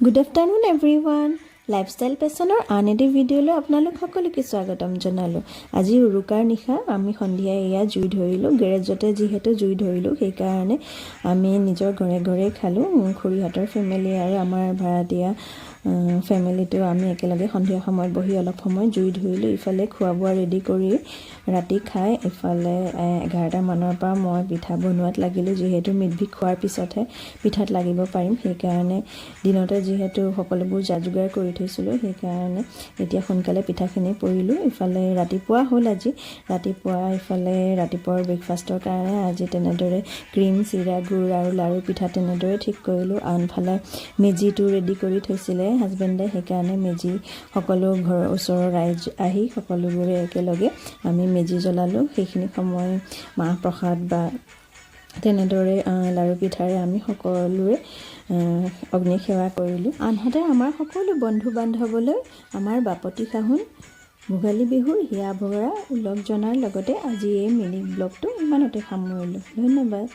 Good afternoon everyone. Lifestyle পেছনৰ আন এটি ভিডিঅ'লৈ আপোনালোক সকলোকে স্বাগতম জনালোঁ। আজি উৰুকাৰ নিশা আমি সন্ধিয়া এয়া জুই ধৰিলোঁ। গেৰেজতে যিহেতু জুই ধৰিলোঁ সেইকাৰণে আমি নিজৰ ঘৰে ঘৰে খালোঁ। খুৰীহঁতৰ ফেমিলি আৰু আমাৰ ভাড়াতীয়া ফেমিলিটো আমি একেলগে সন্ধিয়া সময়ত বহি অলপ সময় জুই ধৰিলোঁ। ইফালে খোৱা বোৱা ৰেডি কৰি ৰাতি খাই ইফালে 11টা মানৰ পৰা মই পিঠা বনোৱাত লাগিলোঁ। যিহেতু মিডভিক খোৱাৰ পিছতহে পিঠাত লাগিব পাৰিম, সেইকাৰণে দিনতে যিহেতু সকলোবোৰ যোগাৰ কৰি থৈছিলোঁ সেইকাৰণে এতিয়া সোনকালে পিঠাখিনি পৰিলোঁ। ইফালে ৰাতিপুৱা হ'ল আজি ইফালে ৰাতিপুৱাৰ ব্ৰেকফাষ্টৰ কাৰণে আজি তেনেদৰে ক্ৰীম, চিৰা, গুড় আৰু লাড়ু পিঠা তেনেদৰে ঠিক কৰিলোঁ। আনফালে মেজিটো ৰেডি কৰি থৈছিলে হাজবেণ্ডে, সেইকাৰণে মেজি সকলো ঘৰৰ ওচৰৰ ৰাইজ আহি সকলোবোৰে একেলগে আমি মেজি জ্বলালোঁ। সেইখিনি সময় মাহ প্ৰসাদ বা তেনেদৰে লাড়ু পিঠাৰে আমি সকলোৰে অগ্নি সেৱা কৰিলোঁ। আনহাতে আমাৰ সকলো বন্ধু বান্ধৱলৈ আমাৰ বাপতি সাহোন ভোগালী বিহুৰ হিয়া ভগৰা ওলগ জনাৰ লগতে আজি এই মিনি ব্লগটো ইমানতে সামৰিলোঁ। ধন্যবাদ।